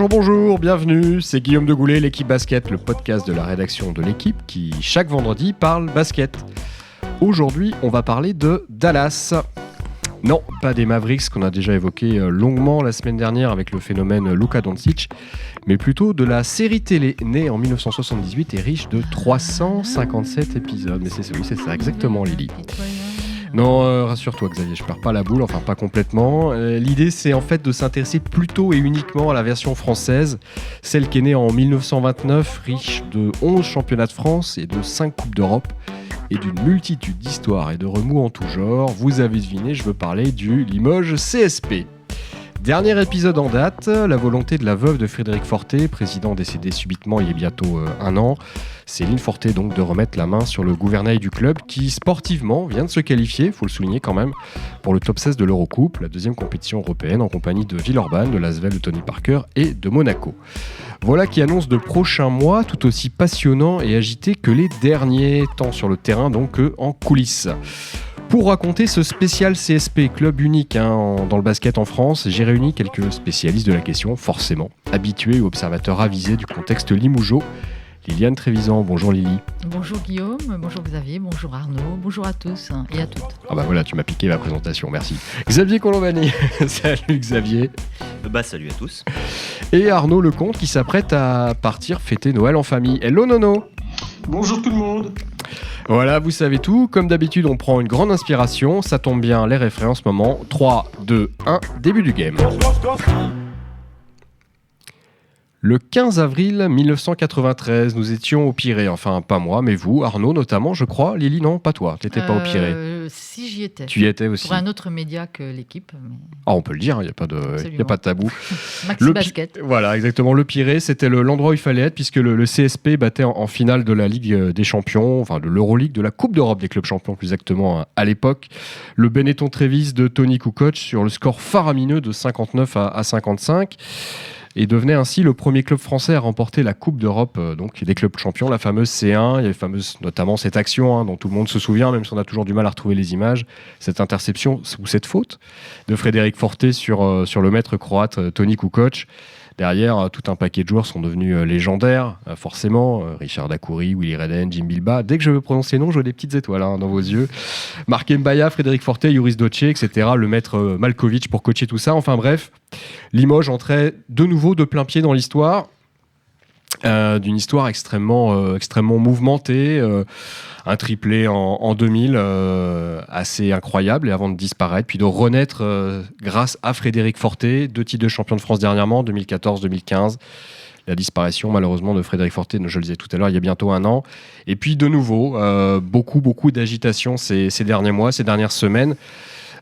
Bonjour, bienvenue, c'est Guillaume de Goulet, l'équipe basket, le podcast de la rédaction de l'équipe qui, chaque vendredi, parle basket. Aujourd'hui, on va parler de Dallas. Non, pas des Mavericks qu'on a déjà évoqué longuement la semaine dernière avec le phénomène Luka Doncic, mais plutôt de la série télé née en 1978 et riche de 357 épisodes. Mais c'est ça exactement, Lily. Non, rassure-toi Xavier, je perds pas la boule, enfin pas complètement. L'idée c'est en fait de s'intéresser plutôt et uniquement à la version française, celle qui est née en 1929, riche de 11 championnats de France et de 5 Coupes d'Europe, et d'une multitude d'histoires et de remous en tout genre. Vous avez deviné, je veux parler du Limoges CSP. Dernier épisode en date, la volonté de la veuve de Frédéric Fortet, président décédé subitement il y a bientôt un an, Céline Fortet donc de remettre la main sur le gouvernail du club qui sportivement vient de se qualifier, il faut le souligner quand même, pour le top 16 de l'Eurocoupe, la deuxième compétition européenne en compagnie de Villeurbanne, de l'Asvel, de Tony Parker et de Monaco. Voilà qui annonce de prochains mois tout aussi passionnants et agités que les derniers, tant sur le terrain donc qu'en coulisses. Pour raconter ce spécial CSP, club unique dans le basket en France, j'ai réuni quelques spécialistes de la question, forcément, habitués ou observateurs avisés du contexte limougeot. Liliane Trévisan, bonjour Lily. Bonjour Guillaume, bonjour Xavier, bonjour Arnaud, bonjour à tous et à toutes. Ah bah voilà, tu m'as piqué ma présentation, merci. Xavier Colombani, salut Xavier. Salut à tous. Et Arnaud Lecomte qui s'apprête à partir fêter Noël en famille. Hello Nono. Bonjour tout le monde. Voilà, vous savez tout. Comme d'habitude, on prend une grande inspiration. Ça tombe bien, les refrains en ce moment. 3, 2, 1, début du game. Le 15 avril 1993, nous étions au Pirée. Enfin, pas moi, mais vous, Arnaud notamment, je crois. Lily, non, pas toi. T'étais pas au Pirée. Si, j'y étais. Tu y étais aussi. Pour un autre média que l'équipe. Mais... Ah, on peut le dire, il n'y a pas de tabou. Maxi Basket. Voilà, exactement. Le Pirée, c'était l'endroit où il fallait être, puisque le CSP battait en finale de la Ligue des Champions, enfin de l'Euroleague, de la Coupe d'Europe des clubs champions, plus exactement à l'époque. Le Benetton-Treviso de Tony Kukoc sur le score faramineux de 59 à 55. Et devenait ainsi le premier club français à remporter la Coupe d'Europe donc des clubs champions, la fameuse C1. Il y avait notamment cette action dont tout le monde se souvient, même si on a toujours du mal à retrouver les images, cette interception ou cette faute de Frédéric Fortet sur le maître croate Tony Kukoc. Derrière, tout un paquet de joueurs sont devenus légendaires, forcément. Richard Dacoury, Willy Reden, Jim Bilba. Dès que je veux prononcer les noms, je vois des petites étoiles dans vos yeux. Marc Mbaya, Frédéric Fortet, Joris Doce, etc. Le maître Malkovich pour coacher tout ça. Enfin bref, Limoges entrait de nouveau de plein pied dans l'histoire. D'une histoire extrêmement mouvementée, un triplé en 2000 assez incroyable et avant de disparaître, puis de renaître grâce à Frédéric Fortet, 2 titres de champion de France dernièrement, 2014-2015. La disparition malheureusement de Frédéric Fortet, je le disais tout à l'heure, il y a bientôt un an. Et puis de nouveau, beaucoup d'agitation ces derniers mois, ces dernières semaines.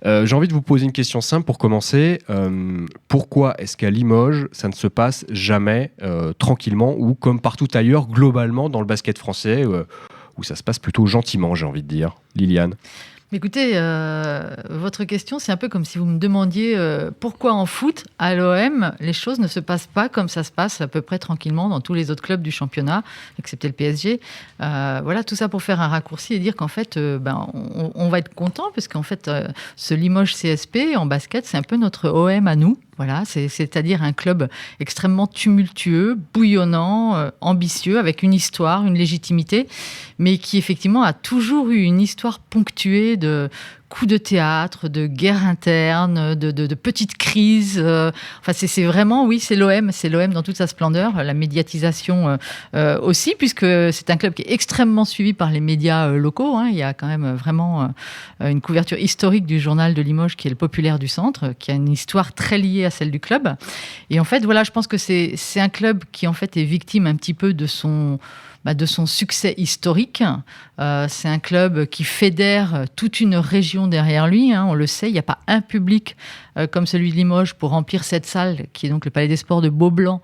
J'ai envie de vous poser une question simple pour commencer. Pourquoi est-ce qu'à Limoges, ça ne se passe jamais tranquillement ou comme partout ailleurs, globalement, dans le basket français, où ça se passe plutôt gentiment, j'ai envie de dire. Liliane. Écoutez, votre question, c'est un peu comme si vous me demandiez pourquoi en foot, à l'OM, les choses ne se passent pas comme ça se passe à peu près tranquillement dans tous les autres clubs du championnat, excepté le PSG. Voilà, tout ça pour faire un raccourci et dire qu'en fait, on va être content, parce qu'en fait, ce Limoges CSP en basket, c'est un peu notre OM à nous. Voilà, c'est-à-dire un club extrêmement tumultueux, bouillonnant, ambitieux, avec une histoire, une légitimité, mais qui effectivement a toujours eu une histoire ponctuée de coups de théâtre, de guerres internes, de petites crises. Enfin, c'est vraiment, oui, c'est l'OM dans toute sa splendeur. La médiatisation aussi, puisque c'est un club qui est extrêmement suivi par les médias locaux. Il y a quand même vraiment une couverture historique du journal de Limoges, qui est le Populaire du Centre, qui a une histoire très liée à celle du club. Et en fait, voilà, je pense que c'est un club qui en fait est victime un petit peu de son succès historique. C'est un club qui fédère toute une région derrière lui. On le sait, il n'y a pas un public comme celui de Limoges pour remplir cette salle, qui est donc le Palais des Sports de Beaublanc,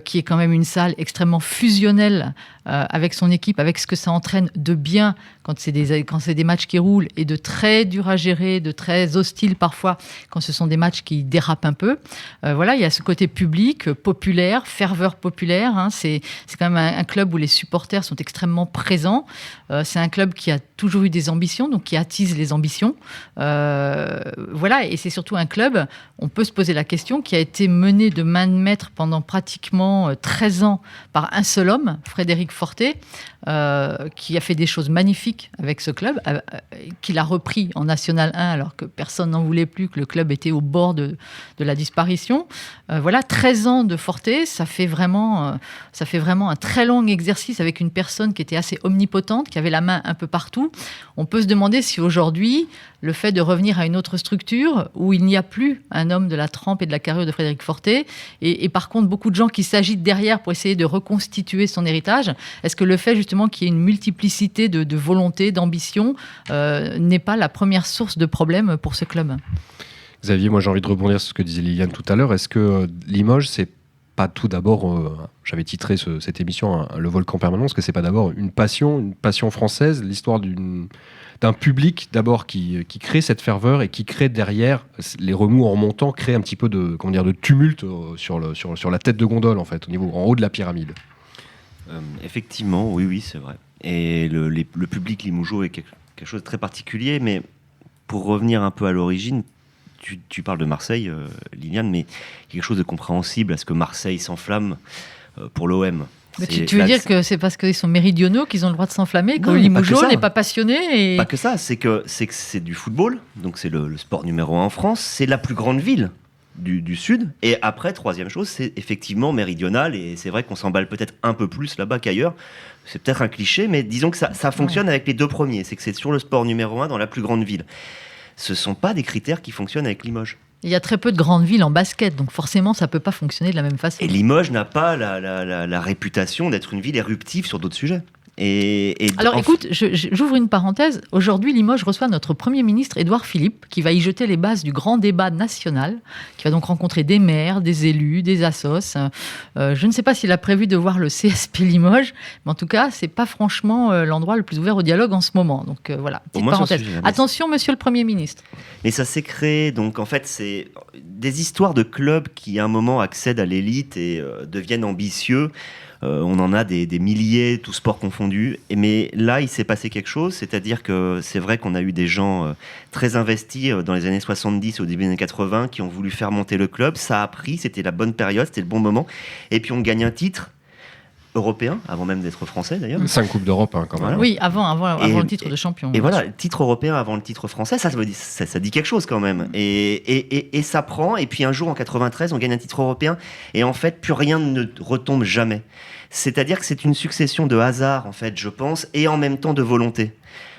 qui est quand même une salle extrêmement fusionnelle avec son équipe, avec ce que ça entraîne de bien quand c'est des matchs qui roulent, et de très dur à gérer, de très hostile parfois quand ce sont des matchs qui dérapent un peu. Voilà, il y a ce côté public, populaire, ferveur populaire. C'est quand même un club où les supporters sont extrêmement présents. C'est un club qui a toujours eu des ambitions, donc qui attise les ambitions. Voilà, et c'est surtout un club, on peut se poser la question, qui a été mené de main de maître pendant pratiquement 13 ans par un seul homme, Frédéric Fortet, qui a fait des choses magnifiques avec ce club, qu'il a repris en National 1 alors que personne n'en voulait plus, que le club était au bord de la disparition. Voilà, 13 ans de Fortet, ça fait vraiment un très long exercice avec une personne qui était assez omnipotente, qui avait la main un peu partout. On peut se demander si aujourd'hui, le fait de revenir à une autre structure où il n'y a plus un homme de la trempe et de la carrure de Frédéric Fortet, et par contre beaucoup de gens qui s'agitent derrière pour essayer de reconstituer son héritage, est-ce que le fait justement qu'il y ait une multiplicité de volontés, d'ambitions, n'est pas la première source de problème pour ce club ? Xavier, moi j'ai envie de rebondir sur ce que disait Liliane tout à l'heure. Est-ce que Limoges, c'est pas tout d'abord, j'avais titré cette émission Le Volcan Permanent, est-ce que c'est pas d'abord une passion française, l'histoire d'un public d'abord qui crée cette ferveur et qui crée derrière les remous en remontant, crée un petit peu de tumulte sur la tête de gondole en fait, en haut de la pyramide. Effectivement, oui, c'est vrai. Et le public limougeaud est quelque chose de très particulier, mais pour revenir un peu à l'origine, tu parles de Marseille, Liliane, mais quelque chose de compréhensible à ce que Marseille s'enflamme pour l'OM. Mais tu veux dire que c'est parce qu'ils sont méridionaux qu'ils ont le droit de s'enflammer, que le Limougeau n'est pas passionné Pas que ça, c'est que c'est du football, donc c'est le sport numéro 1 en France, c'est la plus grande ville du Sud, et après, troisième chose, c'est effectivement méridional, et c'est vrai qu'on s'emballe peut-être un peu plus là-bas qu'ailleurs. C'est peut-être un cliché, mais disons que ça fonctionne avec les deux premiers, c'est que c'est sur le sport numéro 1 dans la plus grande ville. Ce ne sont pas des critères qui fonctionnent avec Limoges. Il y a très peu de grandes villes en basket, donc forcément, ça ne peut pas fonctionner de la même façon. Et Limoges n'a pas la réputation d'être une ville éruptive sur d'autres sujets. Alors écoute, j'ouvre une parenthèse. Aujourd'hui, Limoges reçoit notre Premier ministre, Édouard Philippe, qui va y jeter les bases du grand débat national, qui va donc rencontrer des maires, des élus, des assos. Je ne sais pas s'il a prévu de voir le CSP Limoges, mais en tout cas, ce n'est pas franchement l'endroit le plus ouvert au dialogue en ce moment. Donc voilà, petite parenthèse. Attention, monsieur le Premier ministre. Mais ça s'est créé, donc en fait, c'est des histoires de clubs qui, à un moment, accèdent à l'élite et deviennent ambitieux. On en a des milliers, tous sports confondus. Mais là, il s'est passé quelque chose. C'est-à-dire que c'est vrai qu'on a eu des gens très investis dans les années 70 au début des années 80 qui ont voulu faire monter le club. Ça a pris, c'était la bonne période, c'était le bon moment. Et puis on gagne un titre européen, avant même d'être français d'ailleurs. 5 Coupes d'Europe quand même. Voilà. Oui, avant le titre de champion. Et voilà, le titre européen avant le titre français, ça dit quelque chose quand même. Et ça prend, et puis un jour en 93, on gagne un titre européen, et en fait, plus rien ne retombe jamais. C'est-à-dire que c'est une succession de hasards, en fait, je pense, et en même temps de volonté.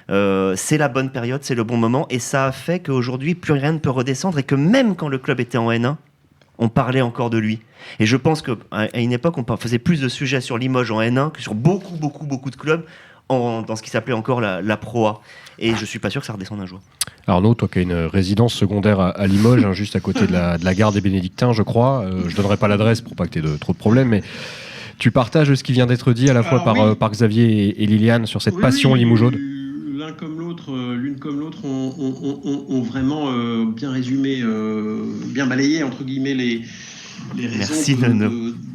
C'est la bonne période, c'est le bon moment, et ça a fait qu'aujourd'hui, plus rien ne peut redescendre, et que même quand le club était en N1, on parlait encore de lui. Et je pense qu'à une époque, on faisait plus de sujets sur Limoges en N1 que sur beaucoup de clubs dans ce qui s'appelait encore la Pro A. Et je ne suis pas sûr que ça redescende un jour. Arnaud, toi qui as une résidence secondaire à Limoges, juste à côté de la gare des Bénédictins, je crois. Je ne donnerai pas l'adresse pour pas que tu aies trop de problèmes, mais tu partages ce qui vient d'être dit à la fois par Xavier et Liliane sur cette passion limougeaude. L'une comme l'autre ont vraiment bien résumé, bien balayé entre guillemets les raisons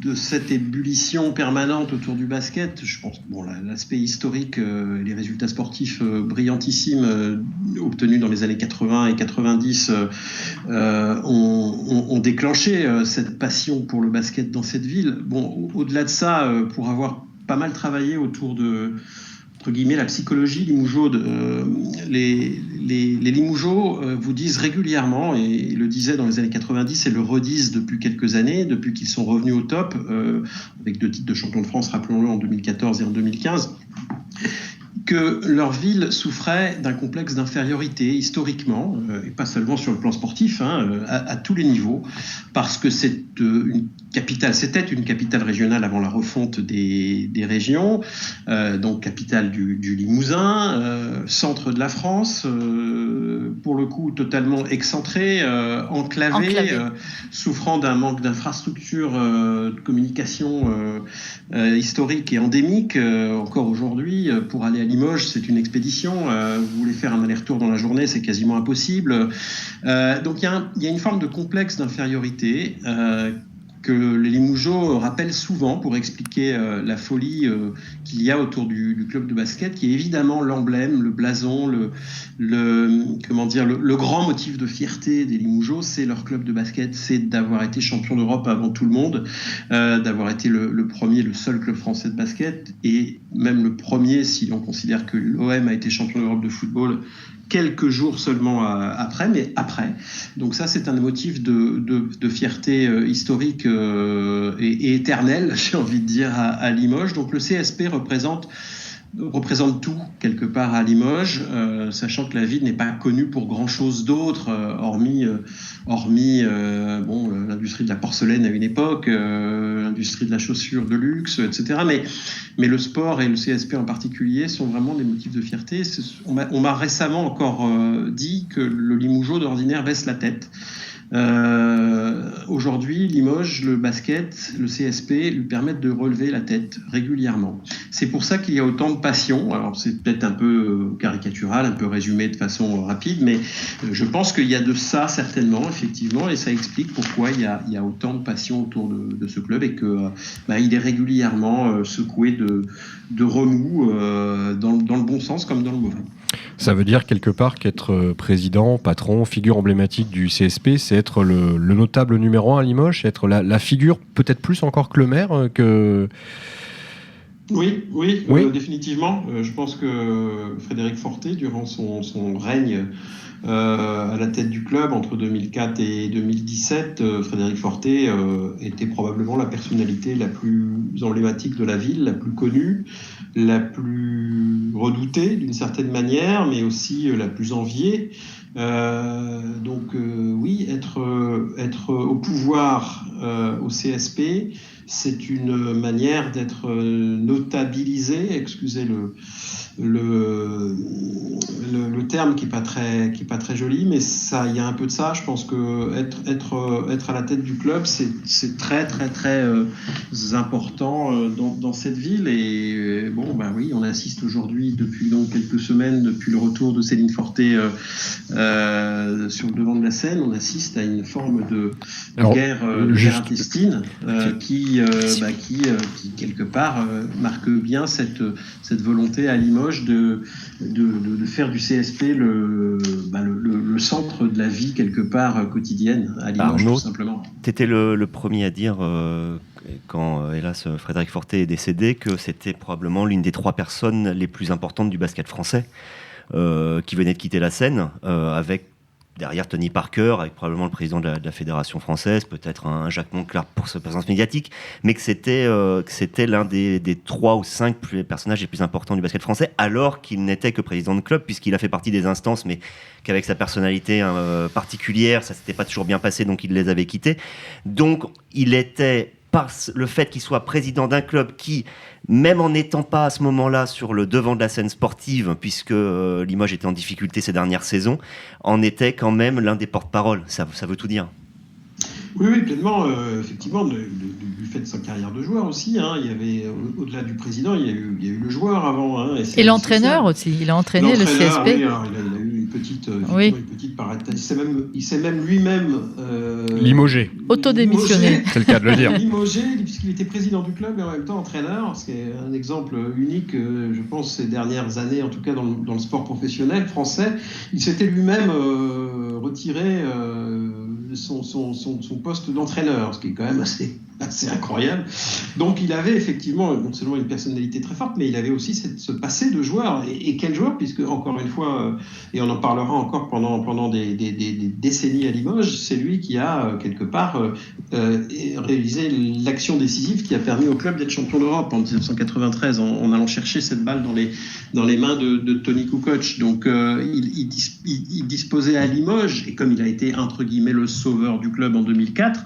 de cette ébullition permanente autour du basket. Je pense l'aspect historique, les résultats sportifs brillantissimes obtenus dans les années 80 et 90 ont déclenché cette passion pour le basket dans cette ville. Bon, au-delà de ça, pour avoir pas mal travaillé autour de entre guillemets, la psychologie limougeaude. Les Limougeaux vous disent régulièrement, et ils le disaient dans les années 90 et le redisent depuis quelques années, depuis qu'ils sont revenus au top, avec 2 titres de champion de France, rappelons-le, en 2014 et en 2015, que leur ville souffrait d'un complexe d'infériorité historiquement, et pas seulement sur le plan sportif, à tous les niveaux, parce que c'était une capitale régionale avant la refonte des régions, donc capitale du Limousin, centre de la France, pour le coup totalement excentré, enclavé. Souffrant d'un manque d'infrastructures de communication historique et endémique. Encore aujourd'hui, pour aller à Limoges, c'est une expédition. Vous voulez faire un aller-retour dans la journée, c'est quasiment impossible. Donc il y a une forme de complexe d'infériorité que les Limougeaux rappellent souvent pour expliquer la folie qu'il y a autour du club de basket, qui est évidemment l'emblème, le blason, le grand motif de fierté des Limougeaux, c'est leur club de basket, c'est d'avoir été champion d'Europe avant tout le monde, d'avoir été le premier, le seul club français de basket, et même le premier si l'on considère que l'OM a été champion d'Europe de football quelques jours seulement après, mais après. Donc ça, c'est un motif de fierté historique et éternelle, j'ai envie de dire, à Limoges. Donc le CSP représente tout quelque part à Limoges, sachant que la ville n'est pas connue pour grand-chose d'autre, hormis l'industrie de la porcelaine à une époque, l'industrie de la chaussure de luxe, etc. Mais le sport et le CSP en particulier sont vraiment des motifs de fierté. On m'a récemment encore dit que le Limougeaud d'ordinaire baisse la tête. Aujourd'hui, Limoges, le basket, le CSP lui permettent de relever la tête régulièrement. C'est pour ça qu'il y a autant de passion. Alors c'est peut-être un peu caricatural, un peu résumé de façon rapide, mais je pense qu'il y a de ça certainement, effectivement, et ça explique pourquoi il y a autant de passion autour de ce club et que il est régulièrement secoué de remous dans le bon sens comme dans le mauvais. Ça veut dire quelque part qu'être président, patron, figure emblématique du CSP, c'est être le notable numéro 1 à Limoges, c'est être la figure peut-être plus encore que le maire que... Oui. Définitivement. Je pense que Frédéric Fortet, durant son règne à la tête du club entre 2004 et 2017, Frédéric Fortet était probablement la personnalité la plus emblématique de la ville, la plus connue, la plus redoutée d'une certaine manière, mais aussi la plus enviée. Oui, être au pouvoir au CSP, c'est une manière d'être notabilisé, excusez le terme qui est pas très joli, mais ça, il y a un peu de ça. Je pense que être à la tête du club, c'est très très très important dans cette ville. Et oui, on assiste aujourd'hui depuis donc quelques semaines, depuis le retour de Céline Fortet sur le devant de la scène, on assiste à une forme de guerre intestine qui quelque part marque bien cette volonté à Limoges de faire du CSP le centre de la vie quelque part quotidienne à Limoges. Arnaud, tout simplement. Tu étais le premier à dire quand hélas Frédéric Fortet est décédé que c'était probablement l'une des 3 personnes les plus importantes du basket français qui venait de quitter la scène avec derrière Tony Parker, avec probablement le président de la Fédération française, peut-être un Jacques Monclar pour sa présence médiatique, mais que c'était l'un des 3 ou 5 personnages les plus importants du basket français, alors qu'il n'était que président de club, puisqu'il a fait partie des instances, mais qu'avec sa personnalité particulière, ça s'était pas toujours bien passé, donc il les avait quittés. Donc il était, par le fait qu'il soit président d'un club qui, même en n'étant pas à ce moment-là sur le devant de la scène sportive, puisque Limoges était en difficulté ces dernières saisons, en était quand même l'un des porte-parole. Ça veut tout dire. Oui, pleinement. Effectivement, du fait de sa carrière de joueur aussi. Il y avait, au-delà du président, il y a eu le joueur avant. Et l'entraîneur aussi. Il a entraîné le CSP. Oui, alors, il a eu une petite parenthèse. Il s'est même lui-même... limogé. Autodémissionné. C'est le cas de le dire. Limogé, puisqu'il était président du club et en même temps entraîneur. C'est un exemple unique, je pense, ces dernières années, en tout cas dans le sport professionnel français. Il s'était lui-même retiré son poste d'entraîneur, ce qui est quand même assez incroyable. Donc il avait effectivement non seulement une personnalité très forte, mais il avait aussi ce passé de joueur. Et quel joueur, puisque encore une fois, et on en parlera encore pendant des décennies à Limoges, c'est lui qui a quelque part réalisé l'action décisive qui a permis au club d'être champion d'Europe en 1993 en allant chercher cette balle dans les mains de Tony Kukoc. Donc il disposait à Limoges, et comme il a été entre guillemets le sauveur du club en 2004,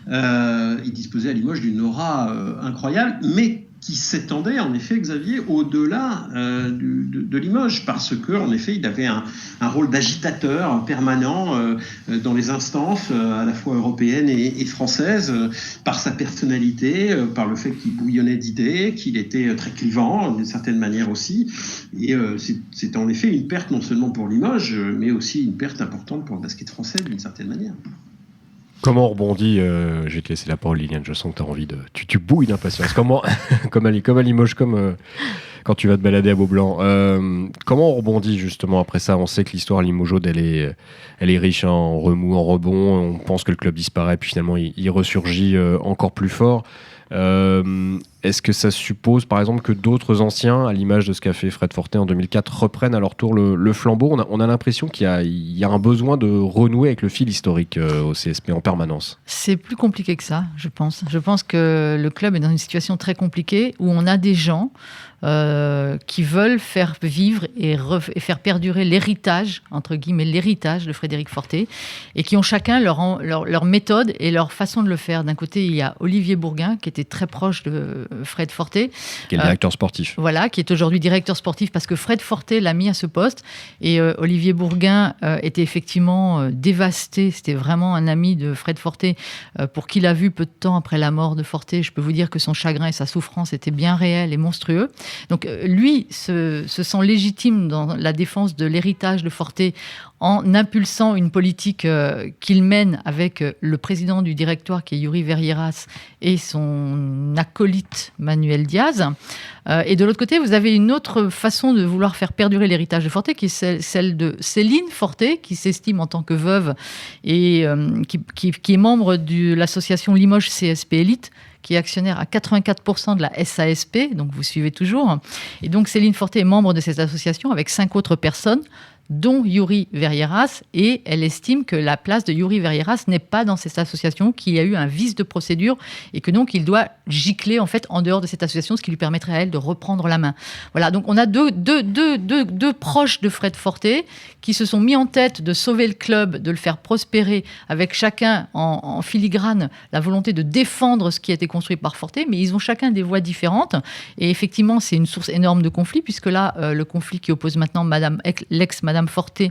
il disposait à Limoges d'une aura incroyable, mais qui s'étendait en effet, Xavier, au-delà de Limoges, parce que en effet, il avait un rôle d'agitateur permanent dans les instances à la fois européennes et françaises, par sa personnalité, par le fait qu'il bouillonnait d'idées, qu'il était très clivant d'une certaine manière aussi, et c'est en effet une perte non seulement pour Limoges, mais aussi une perte importante pour le basket français d'une certaine manière. Comment on rebondit Je vais te laisser la parole, Liliane. Je sens que tu as envie de. Tu bouilles d'impatience. Comment, comme à Limoges, comme quand tu vas te balader à Beaublanc. Comment on rebondit justement après ça? On sait que l'histoire limougeaude, elle est riche en remous, en rebond. On pense que le club disparaît, puis finalement, il ressurgit encore plus fort. Est-ce que ça suppose, par exemple, que d'autres anciens, à l'image de ce qu'a fait Fred Fortet en 2004, reprennent à leur tour le flambeau? On a l'impression qu'il y a un besoin de renouer avec le fil historique au CSP en permanence. C'est plus compliqué que ça, je pense. Je pense que le club est dans une situation très compliquée où on a des gens qui veulent faire vivre et faire perdurer l'héritage, entre guillemets, l'héritage de Frédéric Fortet, et qui ont chacun leur méthode et leur façon de le faire. D'un côté, il y a Olivier Bourguin, qui était très proche de Fred Fortet. Qui est le directeur sportif. Voilà, qui est aujourd'hui directeur sportif parce que Fred Fortet l'a mis à ce poste. Et Olivier Bourguin était effectivement dévasté. C'était vraiment un ami de Fred Fortet pour qui l'a vu peu de temps après la mort de Fortet. Je peux vous dire que son chagrin et sa souffrance étaient bien réels et monstrueux. Donc lui se sent légitime dans la défense de l'héritage de Fortet en impulsant une politique qu'il mène avec le président du directoire qui est Yuri Verrieras et son acolyte Manuel Diaz. Et de l'autre côté, vous avez une autre façon de vouloir faire perdurer l'héritage de Fortet qui est celle de Céline Fortet, qui s'estime en tant que veuve et qui est membre de l'association Limoges CSP Élite, qui est actionnaire à 84% de la SASP, donc vous suivez toujours. Et donc Céline Fortet est membre de cette association avec 5 autres personnes, dont Yuri Verrieras, et elle estime que la place de Yuri Verrieras n'est pas dans cette association, qu'il y a eu un vice de procédure et que donc il doit gicler en fait en dehors de cette association, ce qui lui permettrait à elle de reprendre la main. Voilà, donc on a deux proches de Fred Fortet qui se sont mis en tête de sauver le club, de le faire prospérer, avec chacun en filigrane la volonté de défendre ce qui a été construit par Fortet, mais ils ont chacun des voix différentes et effectivement c'est une source énorme de conflit, puisque là le conflit qui oppose maintenant l'ex-Madame Fortet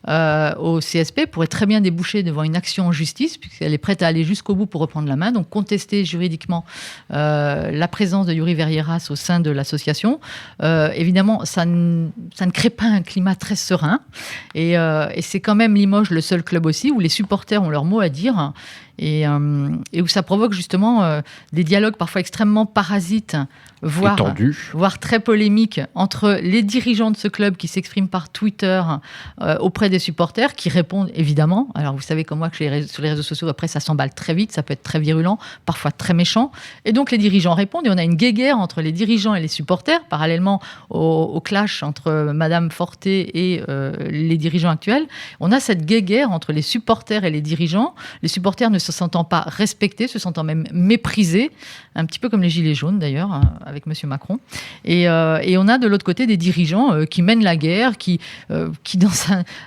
au CSP pourrait très bien déboucher devant une action en justice, puisqu'elle est prête à aller jusqu'au bout pour reprendre la main, donc contester juridiquement la présence de Yuri Verrieras au sein de l'association. Évidemment, ça ne crée pas un climat très serein, et c'est quand même Limoges le seul club aussi où les supporters ont leur mot à dire, et où ça provoque justement des dialogues parfois extrêmement parasites, voire très polémiques, entre les dirigeants de ce club qui s'expriment par Twitter auprès des supporters, qui répondent évidemment. Alors vous savez comme moi que sur les réseaux sociaux, après ça s'emballe très vite, ça peut être très virulent, parfois très méchant, et donc les dirigeants répondent, et on a une guéguerre entre les dirigeants et les supporters, parallèlement au clash entre Madame Fortet et les dirigeants actuels. On a cette guéguerre entre les supporters et les dirigeants, les supporters ne se sentant pas respectés, se sentant même méprisés, un petit peu comme les Gilets jaunes d'ailleurs, avec M. Macron. Et on a de l'autre côté des dirigeants qui mènent la guerre, qui dans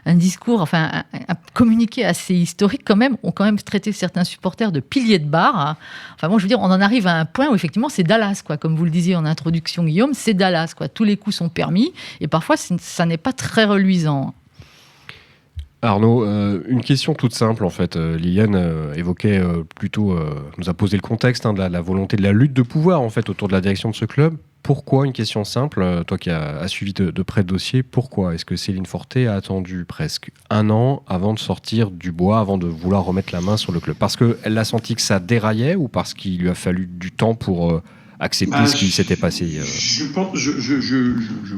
un discours, enfin un communiqué assez historique quand même, ont quand même traité certains supporters de piliers de bar. Hein. Enfin bon, je veux dire, on en arrive à un point où effectivement c'est Dallas, quoi. Comme vous le disiez en introduction, Guillaume, c'est Dallas, quoi. Tous les coups sont permis et parfois ça n'est pas très reluisant. Arnaud, une question toute simple en fait. Liliane évoquait nous a posé le contexte de la volonté de la lutte de pouvoir en fait autour de la direction de ce club. Pourquoi, une question simple, toi qui as suivi de près le dossier, pourquoi est-ce que Céline Fortet a attendu presque 1 an avant de sortir du bois, avant de vouloir remettre la main sur le club? Parce qu'elle a senti que ça déraillait ou parce qu'il lui a fallu du temps pour accepter ce qui s'était passé Je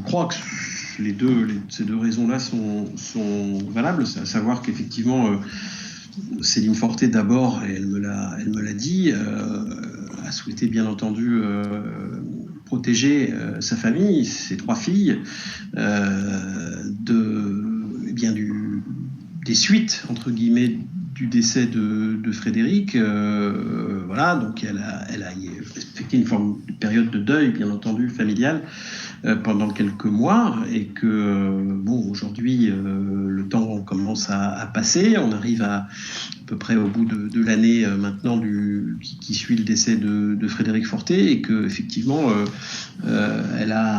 crois que ces deux raisons-là sont valables, à savoir qu'effectivement Céline Fortet d'abord, et elle me l'a dit, a souhaité bien entendu protéger sa famille, ses 3 filles, des suites entre guillemets du décès de Frédéric. Voilà, donc elle a respecté une période de deuil bien entendu familial pendant quelques mois, et que aujourd'hui le temps commence à passer, on arrive à peu près au bout de l'année maintenant qui suit le décès de Frédéric Fortet, et que effectivement elle a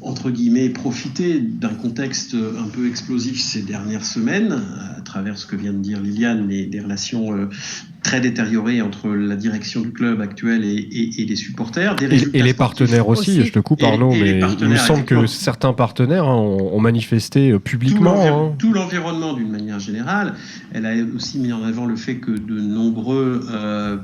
entre guillemets profité d'un contexte un peu explosif ces dernières semaines, à travers ce que vient de dire Liliane, des relations très détérioré entre la direction du club actuel et les supporters. Et les partenaires aussi, je te coupe Arnaud, mais il me semble que certains partenaires ont manifesté publiquement. Tout l'environnement d'une manière générale. Elle a aussi mis en avant le fait que de nombreux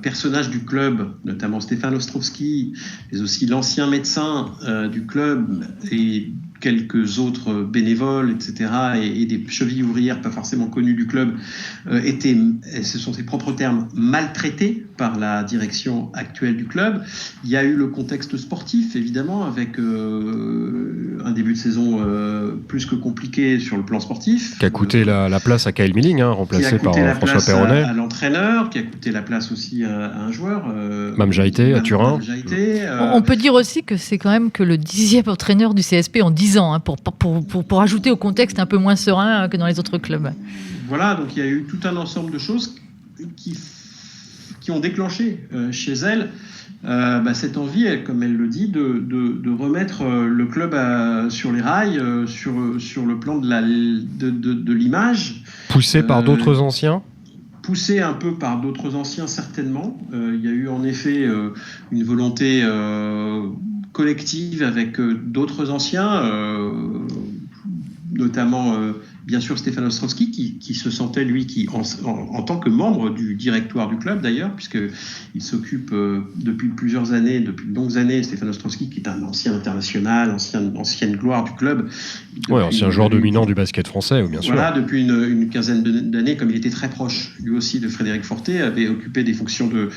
personnages du club, notamment Stéphane Ostrovsky, mais aussi l'ancien médecin du club et quelques autres bénévoles, etc., et des chevilles ouvrières pas forcément connues du club, ce sont ses propres termes, maltraités par la direction actuelle du club. Il y a eu le contexte sportif, évidemment, avec un début de saison plus que compliqué sur le plan sportif. Qui a coûté la place à Kyle Milling, remplacé par François Perronnet. À l'entraîneur, qui a coûté la place aussi à un joueur. Mame Jaïté, à Turin. On peut dire aussi que c'est quand même que le 10e entraîneur du CSP en 10 ans, pour ajouter au contexte un peu moins serein que dans les autres clubs. Voilà, donc il y a eu tout un ensemble de choses qui ont déclenché chez elle cette envie, comme elle le dit, de remettre le club sur les rails, sur le plan de l'image. Poussé par d'autres anciens ? Poussé un peu par d'autres anciens, certainement. Il y a eu en effet une volonté collective avec d'autres anciens, notamment bien sûr Stéphane Ostrovsky, qui se sentait, lui, en tant que membre du directoire du club d'ailleurs, puisqu'il s'occupe depuis plusieurs années, depuis de longues années, Stéphane Ostrovsky, qui est un ancien international, ancienne gloire du club. Oui, ancien joueur dominant du basket français, bien sûr. Voilà, depuis une quinzaine d'années, comme il était très proche, lui aussi, de Frédéric Fortet, avait occupé des fonctions de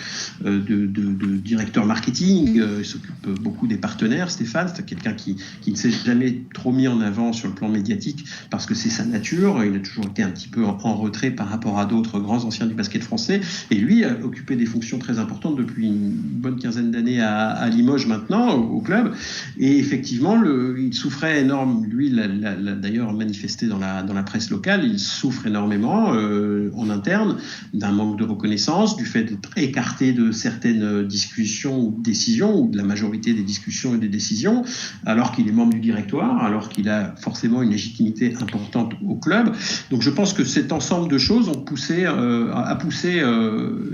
directeur marketing. Il s'occupe beaucoup des partenaires, Stéphane. C'est quelqu'un qui ne s'est jamais trop mis en avant sur le plan médiatique, parce que c'est sa nature. Il a toujours été un petit peu en retrait par rapport à d'autres grands anciens du basket français. Et lui a occupé des fonctions très importantes depuis une bonne quinzaine d'années à Limoges maintenant, au club. Et effectivement, il souffrait énormément. Lui, l'a d'ailleurs manifesté dans la presse locale. Il souffre énormément en interne d'un manque de reconnaissance, du fait d'être écarté de certaines discussions ou décisions, ou de la majorité des discussions et des décisions, alors qu'il est membre du directoire, alors qu'il a forcément une légitimité importante au club. Donc je pense que cet ensemble de choses a poussé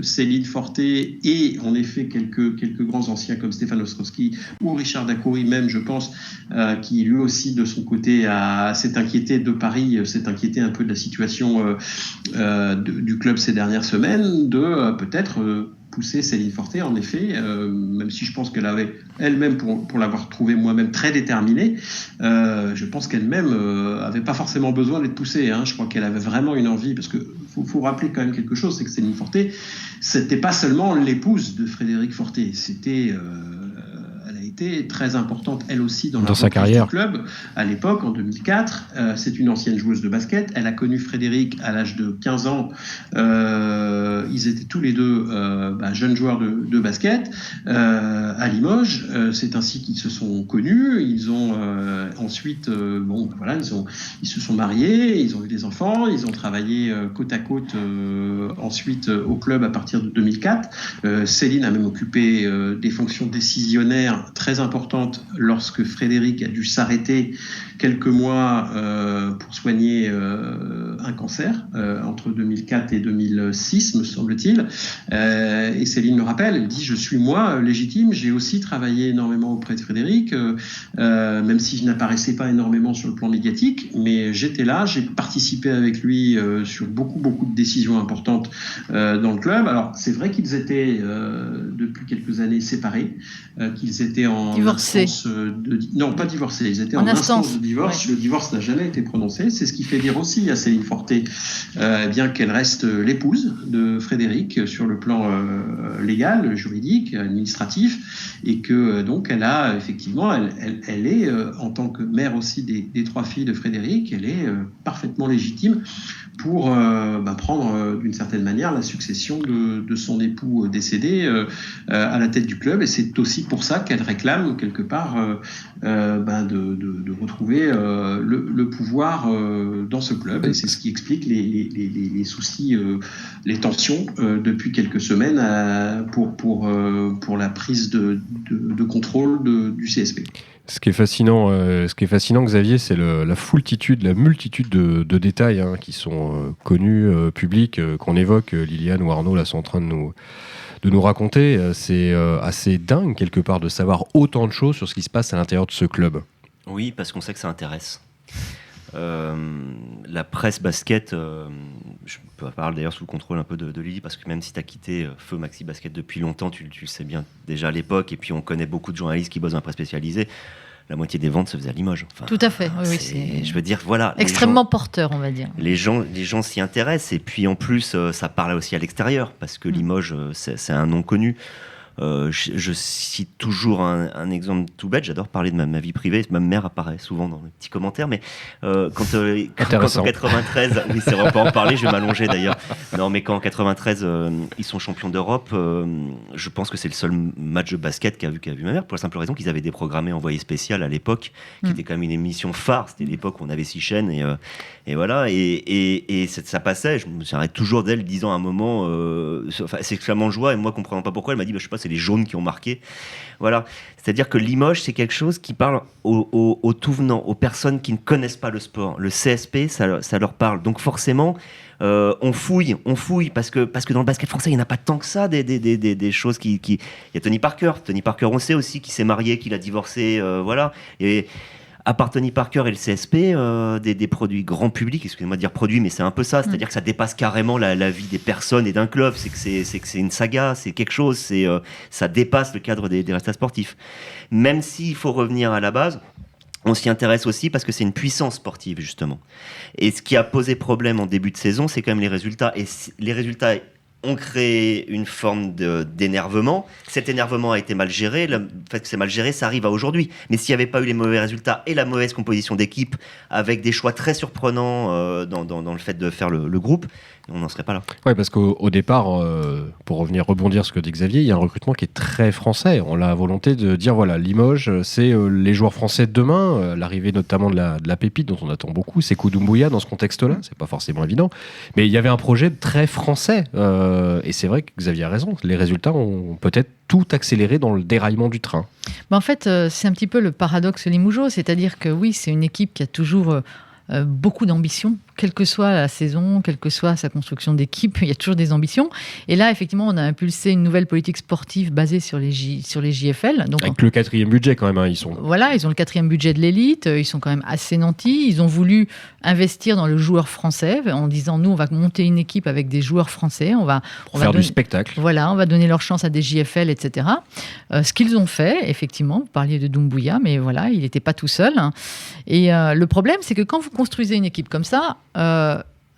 Céline Fortet et en effet quelques grands anciens comme Stéphane Ostrovsky ou Richard Dacoury même, je pense, qui lui aussi de son côté s'est inquiété de Paris, s'est inquiété un peu de la situation du club ces dernières semaines, de peut-être pousser Céline Fortet, en effet, même si je pense qu'elle avait elle-même, pour l'avoir trouvée moi-même très déterminée, je pense qu'elle-même avait pas forcément besoin d'être poussée. Je crois qu'elle avait vraiment une envie, parce que faut rappeler quand même quelque chose, c'est que Céline Fortet, c'était pas seulement l'épouse de Frédéric Fortet, elle a été très importante, elle aussi, dans sa carrière du club. À l'époque, en 2004, c'est une ancienne joueuse de basket. Elle a connu Frédéric à l'âge de 15 ans. Ils étaient tous les deux jeunes joueurs de basket à Limoges. C'est ainsi qu'ils se sont connus. Ils ont ensuite, ils se sont mariés, ils ont eu des enfants, ils ont travaillé côte à côte ensuite au club à partir de 2004. Céline a même occupé des fonctions décisionnaires très importante lorsque Frédéric a dû s'arrêter quelques mois pour soigner un cancer entre 2004 et 2006, me semble-t-il. Et Céline me rappelle, elle dit: je suis moi légitime, j'ai aussi travaillé énormément auprès de Frédéric, même si je n'apparaissais pas énormément sur le plan médiatique, mais j'étais là, j'ai participé avec lui sur beaucoup de décisions importantes dans le club. Alors c'est vrai qu'ils étaient depuis quelques années séparés, qu'ils étaient en instance non, pas divorcés, ils étaient en instance de divorce. Ouais. Le divorce n'a jamais été prononcé. C'est ce qui fait dire aussi à Céline Fortet bien qu'elle reste l'épouse de Frédéric sur le plan légal, juridique, administratif, et que donc elle a effectivement, elle est en tant que mère aussi des trois filles de Frédéric, elle est parfaitement légitime pour prendre d'une certaine manière la succession de son époux décédé à la tête du club. Et c'est aussi pour ça qu'elle réclame quelque part de retrouver le pouvoir dans ce club. Et c'est ce qui explique les soucis, les tensions depuis quelques semaines pour la prise de contrôle du CSP. Ce qui est fascinant, Xavier, c'est la multitude de détails qui sont connus, publics, qu'on évoque. Liliane ou Arnaud là sont en train de nous raconter. C'est assez dingue quelque part de savoir autant de choses sur ce qui se passe à l'intérieur de ce club. Oui, parce qu'on sait que ça intéresse. La presse basket, je peux parler d'ailleurs sous le contrôle un peu de Lily, parce que même si tu as quitté Feu Maxi Basket depuis longtemps, tu le sais bien déjà à l'époque, et puis on connaît beaucoup de journalistes qui bossent dans la presse spécialisée. La moitié des ventes se faisait à Limoges. Enfin, tout à fait, oui, c'est... Je veux dire, voilà. Extrêmement porteur, on va dire. Les gens s'y intéressent, et puis en plus, ça parle aussi à l'extérieur, parce que Limoges, c'est un nom connu. Je cite toujours un exemple tout bête. J'adore parler de ma vie privée. Ma mère apparaît souvent dans les petits commentaires, mais quand en 93, oui, c'est vrai, on peut en parler. Je vais m'allonger d'ailleurs. Non, mais quand en 93 ils sont champions d'Europe, je pense que c'est le seul match de basket qu'a vu ma mère, pour la simple raison qu'ils avaient déprogrammé Envoyé spécial à l'époque, qui était quand même une émission phare. C'était l'époque où on avait 6 chaînes et voilà. Et ça passait. Je me souviens toujours d'elle disant à un moment, c'est extrêmement joie. Et moi, comprenant pas pourquoi, elle m'a dit, je sais pas, c'est les jaunes qui ont marqué. Voilà. C'est-à-dire que Limoges, c'est quelque chose qui parle aux tout venants, aux personnes qui ne connaissent pas le sport. Le CSP, ça leur parle. Donc forcément, on fouille parce que dans le basket français, il n'y en a pas tant que ça, des choses qui... Il y a Tony Parker, on sait aussi qu'il s'est marié, qu'il a divorcé, voilà. Et à part Tony Parker et le CSP, des produits grand public, excusez-moi de dire produits, mais c'est un peu ça, c'est-à-dire que ça dépasse carrément la vie des personnes et d'un club, c'est que c'est une saga, c'est quelque chose, ça dépasse le cadre des résultats sportifs. Même s'il faut revenir à la base, on s'y intéresse aussi parce que c'est une puissance sportive, justement. Et ce qui a posé problème en début de saison, c'est quand même les résultats. Et les résultats ont créé une forme d'énervement. Cet énervement a été mal géré. Le fait que c'est mal géré, ça arrive à aujourd'hui. Mais s'il n'y avait pas eu les mauvais résultats et la mauvaise composition d'équipe, avec des choix très surprenants dans le fait de faire le groupe, on n'en serait pas là. Oui, parce qu'au départ, pour rebondir sur ce que dit Xavier, il y a un recrutement qui est très français. On a la volonté de dire, voilà, Limoges, c'est les joueurs français de demain, l'arrivée notamment de la pépite dont on attend beaucoup, c'est Sékou Doumbouya dans ce contexte-là, c'est pas forcément évident. Mais il y avait un projet très français. Et c'est vrai que Xavier a raison, les résultats ont peut-être tout accéléré dans le déraillement du train. En fait, c'est un petit peu le paradoxe Limougeot, c'est-à-dire que oui, c'est une équipe qui a toujours beaucoup d'ambition, quelle que soit la saison, quelle que soit sa construction d'équipe, il y a toujours des ambitions. Et là, effectivement, on a impulsé une nouvelle politique sportive basée sur les JFL. Donc, avec le 4e budget quand même, ils ont le 4e budget de l'élite, ils sont quand même assez nantis. Ils ont voulu investir dans le joueur français en disant, nous, on va monter une équipe avec des joueurs français, on va faire du spectacle. Voilà, on va donner leur chance à des JFL, etc. Ce qu'ils ont fait, effectivement, vous parliez de Doumbouya, mais voilà, il n'était pas tout seul. Et le problème, c'est que quand vous construisez une équipe comme ça,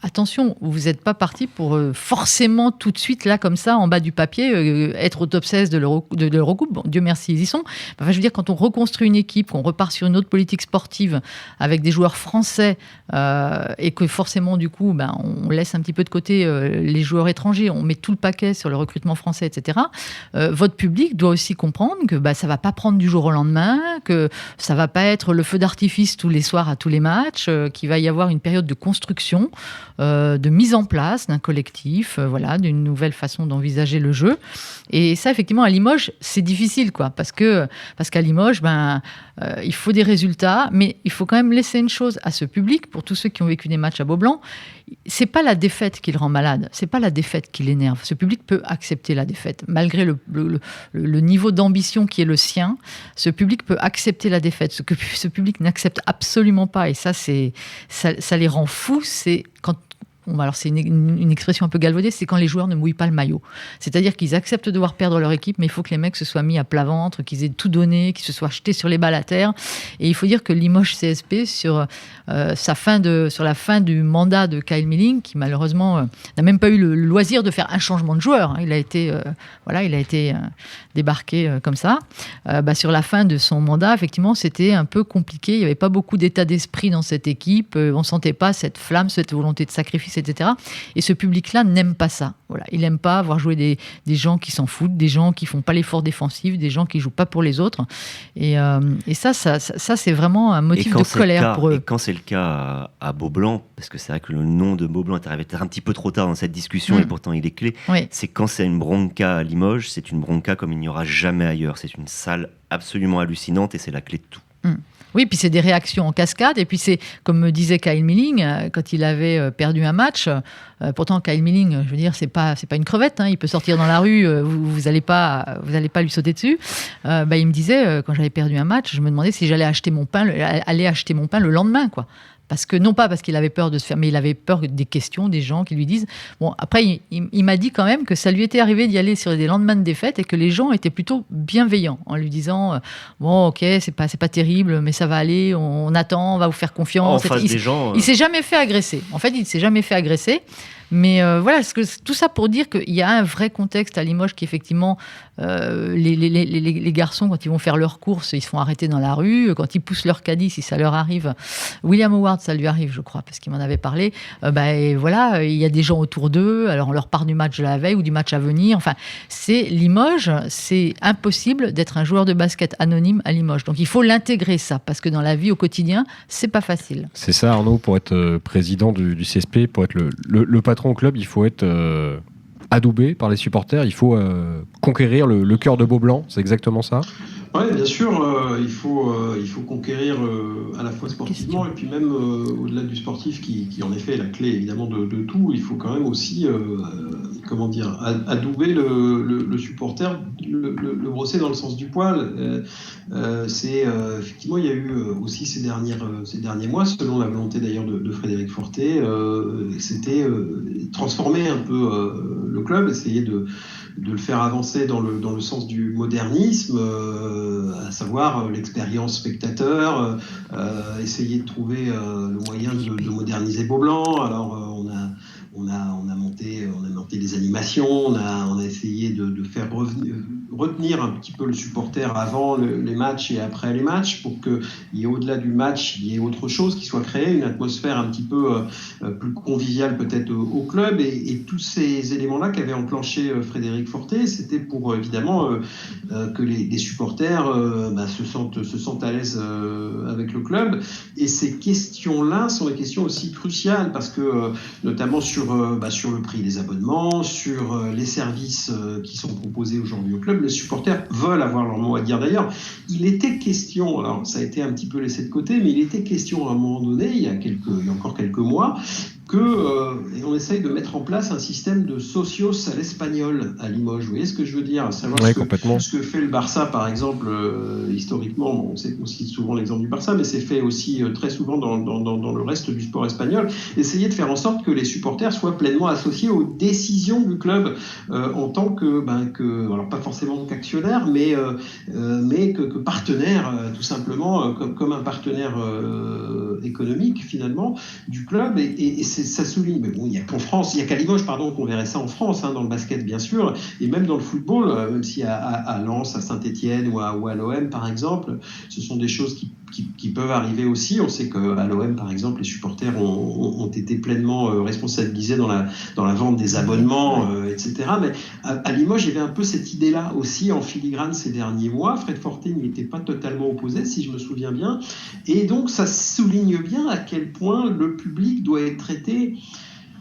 attention, vous n'êtes pas parti pour forcément tout de suite, là, comme ça, en bas du papier, être au top 16 de l'Eurocoupe. Bon, Dieu merci, ils y sont. Enfin, je veux dire, quand on reconstruit une équipe, qu'on repart sur une autre politique sportive avec des joueurs français et que forcément, du coup, on laisse un petit peu de côté les joueurs étrangers, on met tout le paquet sur le recrutement français, etc. Votre public doit aussi comprendre que ça ne va pas prendre du jour au lendemain, que ça ne va pas être le feu d'artifice tous les soirs à tous les matchs, qu'il va y avoir une période de construction, de mise en place d'un collectif, d'une nouvelle façon d'envisager le jeu. Et ça, effectivement, à Limoges, c'est difficile, parce qu'à Limoges, il faut des résultats, mais il faut quand même laisser une chose à ce public, pour tous ceux qui ont vécu des matchs à Beaublanc, c'est pas la défaite qui le rend malade, c'est pas la défaite qui l'énerve. Ce public peut accepter la défaite, malgré le niveau d'ambition qui est le sien. Ce public peut accepter la défaite. Ce que ce public n'accepte absolument pas, et ça les rend fous, c'est quand... Alors c'est une expression un peu galvaudée, c'est quand les joueurs ne mouillent pas le maillot. C'est-à-dire qu'ils acceptent de devoir perdre leur équipe, mais il faut que les mecs se soient mis à plat ventre, qu'ils aient tout donné, qu'ils se soient jetés sur les balles à terre. Et il faut dire que Limoges CSP, sur la fin du mandat de Kyle Milling, qui malheureusement n'a même pas eu le loisir de faire un changement de joueur, il a été débarqué comme ça. Sur la fin de son mandat, effectivement, c'était un peu compliqué. Il n'y avait pas beaucoup d'état d'esprit dans cette équipe. On ne sentait pas cette flamme, cette volonté de sacrifice, etc. Et ce public-là n'aime pas ça. Voilà. Il n'aime pas voir jouer des gens qui s'en foutent, des gens qui ne font pas l'effort défensif, des gens qui ne jouent pas pour les autres. Et ça, c'est vraiment un motif de colère pour eux. Et quand c'est le cas à Beaublanc, parce que c'est vrai que le nom de Beaublanc est arrivé peut-être un petit peu trop tard dans cette discussion, et pourtant il est clé, c'est quand c'est une bronca à Limoges, c'est une bronca comme il n'y aura jamais ailleurs. C'est une salle absolument hallucinante et c'est la clé de tout. Oui, puis c'est des réactions en cascade. Et puis c'est, comme me disait Kyle Milling, quand il avait perdu un match, pourtant Kyle Milling, je veux dire, c'est pas une crevette, il peut sortir dans la rue, vous allez pas lui sauter dessus. Il me disait, quand j'avais perdu un match, je me demandais si j'allais acheter mon pain le lendemain, quoi. Parce que, non pas parce qu'il avait peur de se faire, mais il avait peur des questions des gens qui lui disent. Bon, après, il m'a dit quand même que ça lui était arrivé d'y aller sur des lendemains de défaite et que les gens étaient plutôt bienveillants en lui disant bon, ok, c'est pas terrible, mais ça va aller, on attend, on va vous faire confiance. Il s'est jamais fait agresser. En fait, il s'est jamais fait agresser. Mais voilà, tout ça pour dire qu'il y a un vrai contexte à Limoges qui, effectivement, les garçons, quand ils vont faire leurs courses, ils se font arrêter dans la rue. Quand ils poussent leur caddie, si ça leur arrive, William Howard, ça lui arrive, je crois, parce qu'il m'en avait parlé. Et voilà, il y a des gens autour d'eux. Alors, on leur parle du match de la veille ou du match à venir. Enfin, c'est Limoges. C'est impossible d'être un joueur de basket anonyme à Limoges. Donc, il faut l'intégrer, ça, parce que dans la vie au quotidien, c'est pas facile. C'est ça, Arnaud, pour être président du CSP, pour être le patron au club, il faut être adoubé par les supporters, il faut conquérir le cœur de Beaublanc, c'est exactement ça ? Oui, bien sûr, il faut conquérir à la fois sportivement et puis même au-delà du sportif qui en effet est la clé évidemment de tout, il faut quand même aussi adouber le supporter, le brosser dans le sens du poil. Effectivement, il y a eu aussi ces derniers mois, selon la volonté d'ailleurs de Frédéric Fortet, c'était transformer un peu le club, essayer de le faire avancer dans le sens du modernisme, à savoir l'expérience spectateur, essayer de trouver le moyen de moderniser Beaublanc. Alors on a monté des animations, on a essayé de faire retenir un petit peu le supporter avant les matchs et après les matchs pour qu'il y ait au-delà du match, il y ait autre chose qui soit créé, une atmosphère un petit peu plus conviviale peut-être au club et tous ces éléments-là qu'avait enclenché Frédéric Fortet, c'était pour évidemment que les supporters se sentent à l'aise avec le club et ces questions-là sont des questions aussi cruciales parce que notamment sur le prix des abonnements, sur les services qui sont proposés aujourd'hui au club. Les supporters veulent avoir leur mot à dire. D'ailleurs, il était question, alors ça a été un petit peu laissé de côté, mais il était question à un moment donné, il y a encore quelques mois, on essaye de mettre en place un système de socios à l'espagnol à Limoges. Vous voyez ce que je veux dire ? Savoir ce que fait le Barça, par exemple, historiquement, on cite souvent l'exemple du Barça, mais c'est fait aussi très souvent dans le reste du sport espagnol. Essayer de faire en sorte que les supporters soient pleinement associés aux décisions du club en tant que alors pas forcément qu'actionnaire, mais que partenaire, tout simplement, comme un partenaire économique, finalement, du club. Et ça souligne, mais bon, il n'y a qu'en France, il n'y a qu'à Limoges, qu'on verrait ça en France, dans le basket bien sûr, et même dans le football, même si à Lens, à Saint-Etienne ou à l'OM par exemple, ce sont des choses qui peuvent arriver aussi. On sait qu'à l'OM par exemple, les supporters ont été pleinement responsabilisés dans la vente des abonnements, etc. Mais à Limoges, il y avait un peu cette idée-là aussi en filigrane ces derniers mois. Fred Fortet n'y était pas totalement opposé, si je me souviens bien, et donc ça souligne bien à quel point le public doit être traité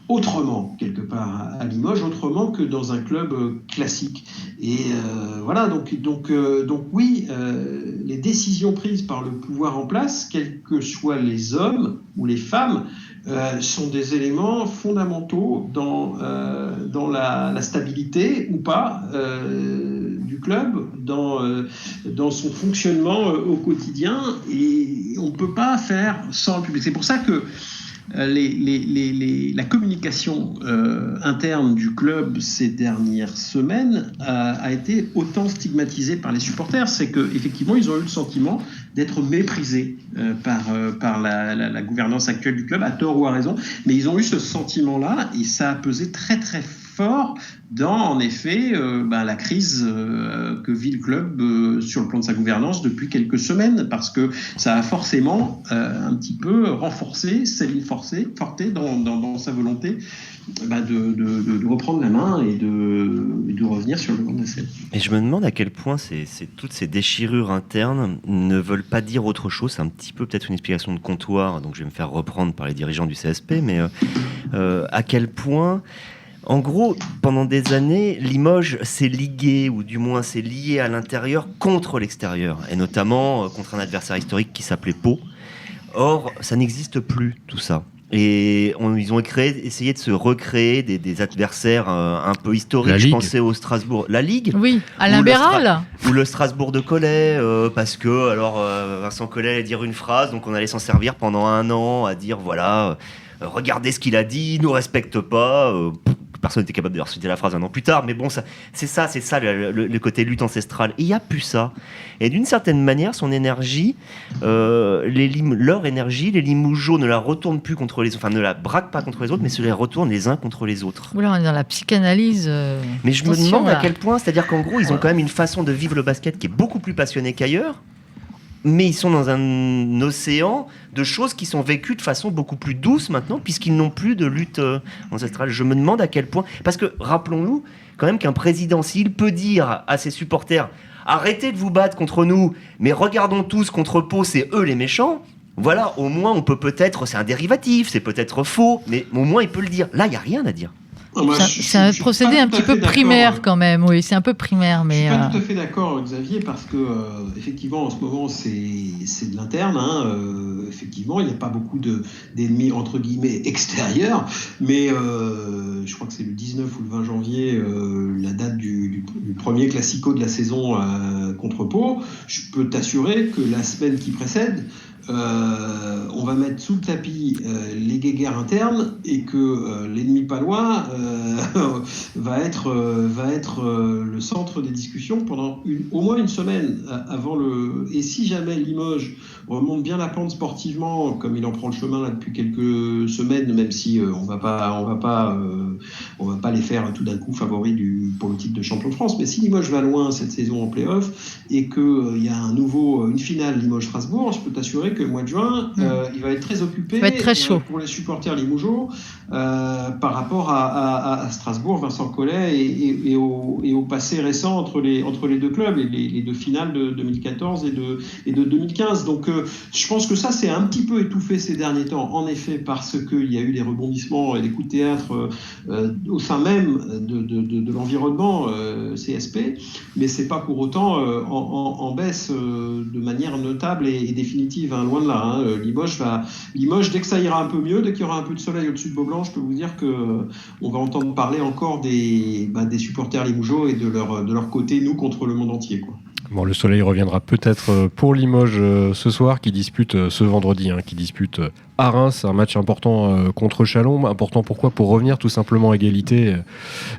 autrement, quelque part, à Limoges, autrement que dans un club classique. Et voilà, donc oui, les décisions prises par le pouvoir en place, quels que soient les hommes ou les femmes, sont des éléments fondamentaux dans la stabilité ou pas du club, dans son fonctionnement au quotidien. Et on ne peut pas faire sans le public. C'est pour ça que la communication interne du club ces dernières semaines a été autant stigmatisée par les supporters. C'est qu'effectivement, ils ont eu le sentiment d'être méprisés par la gouvernance actuelle du club, à tort ou à raison. Mais ils ont eu ce sentiment-là et ça a pesé très très fort dans, en effet, la crise que vit le club sur le plan de sa gouvernance depuis quelques semaines, parce que ça a forcément un petit peu renforcé Céline Fortet dans sa volonté de reprendre la main et de revenir sur le devant de la scène. Et je me demande à quel point toutes ces déchirures internes ne veulent pas dire autre chose. C'est un petit peu peut-être une explication de comptoir, donc je vais me faire reprendre par les dirigeants du CSP, mais à quel point En gros, pendant des années, Limoges s'est ligué, ou du moins s'est lié à l'intérieur contre l'extérieur, et notamment contre un adversaire historique qui s'appelait Pau. Or, ça n'existe plus, tout ça. Et ils ont essayé de se recréer des adversaires un peu historiques. Je pensais au Strasbourg. La Ligue ? Oui, Alain Béral. Ou le Strasbourg de Collet, parce que Vincent Collet allait dire une phrase, donc on allait s'en servir pendant 1 an à dire voilà, regardez ce qu'il a dit, il nous respecte pas. Personne n'était capable de reciter la phrase 1 an plus tard, mais bon, c'est ça le côté lutte ancestrale. Et il n'y a plus ça. Et d'une certaine manière, son énergie, leur énergie, les Limougeaux ne la retournent plus contre les autres, enfin ne la braquent pas contre les autres, mais se les retournent les uns contre les autres. Oula, on est dans la psychanalyse. Mais je me demande à quel point, c'est-à-dire qu'en gros, ils ont quand même une façon de vivre le basket qui est beaucoup plus passionnée qu'ailleurs. Mais ils sont dans un océan de choses qui sont vécues de façon beaucoup plus douce maintenant, puisqu'ils n'ont plus de lutte ancestrale. Je me demande à quel point... Parce que, rappelons-nous, quand même qu'un président, s'il peut dire à ses supporters « Arrêtez de vous battre contre nous, mais regardons tous contre Pau, c'est eux les méchants », voilà, au moins on peut peut-être... C'est un dérivatif, c'est peut-être faux, mais au moins il peut le dire. Là, il n'y a rien à dire. C'est un procédé un petit peu primaire quand même, oui, c'est un peu primaire. Mais je suis pas tout à fait d'accord, Xavier, parce que effectivement, en ce moment, c'est de l'interne. Effectivement, il n'y a pas beaucoup d'ennemis, entre guillemets, extérieurs, mais je crois que c'est le 19 ou le 20 janvier, la date du premier classico de la saison contre Pau. Je peux t'assurer que la semaine qui précède, on va mettre sous le tapis les guéguerres internes et que l'ennemi palois va être le centre des discussions pendant au moins une semaine avant le... Et si jamais Limoges remonte bien la pente sportivement, comme il en prend le chemin là depuis quelques semaines, même si on va pas les faire tout d'un coup favoris pour le titre de champion de France, mais si Limoges va loin cette saison en play-off et qu'il y a une finale Limoges-Strasbourg, je peux t'assurer que le mois de juin, il va être très occupé. Il va être très chaud. Pour les supporters limougeaux par rapport à Strasbourg, Vincent Collet et au passé récent entre les deux clubs, les deux finales de 2014 et de 2015. Donc je pense que ça c'est un petit peu étouffé ces derniers temps, en effet, parce qu'il y a eu des rebondissements et des coups de théâtre au sein même de l'environnement CSP, mais c'est pas pour autant en baisse de manière notable et définitive, loin de là. Limoges, dès que ça ira un peu mieux, dès qu'il y aura un peu de soleil au-dessus de Beaublanc, je peux vous dire qu'on va entendre parler encore des supporters limougeaux et de leur côté, nous, contre le monde entier, quoi. Bon, le soleil reviendra peut-être pour Limoges ce soir, qui dispute ce vendredi, qui dispute à Reims, un match important contre Châlons. Important pourquoi ? Pour revenir tout simplement à égalité.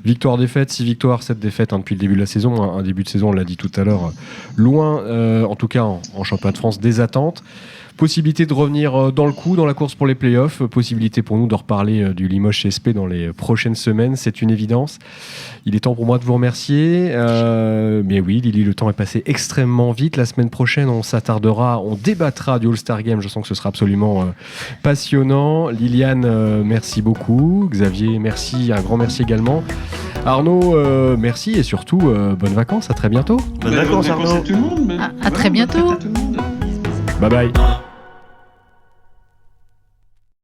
Victoire-défaite, 6 victoires, 7 défaites depuis le début de la saison. Un début de saison, on l'a dit tout à l'heure, loin, en tout cas en championnat de France, des attentes. Possibilité de revenir dans le coup, dans la course pour les playoffs. Possibilité pour nous de reparler du Limoges CSP dans les prochaines semaines. C'est une évidence. Il est temps pour moi de vous remercier. Mais oui, Lily, le temps est passé extrêmement vite. La semaine prochaine, on s'attardera, on débattra du All-Star Game. Je sens que ce sera absolument passionnant. Liliane, merci beaucoup. Xavier, merci. Un grand merci également. Arnaud, merci. Et surtout, bonnes vacances. À très bientôt. Bonnes vacances, Arnaud. À tout le monde. À très bientôt. Bye bye.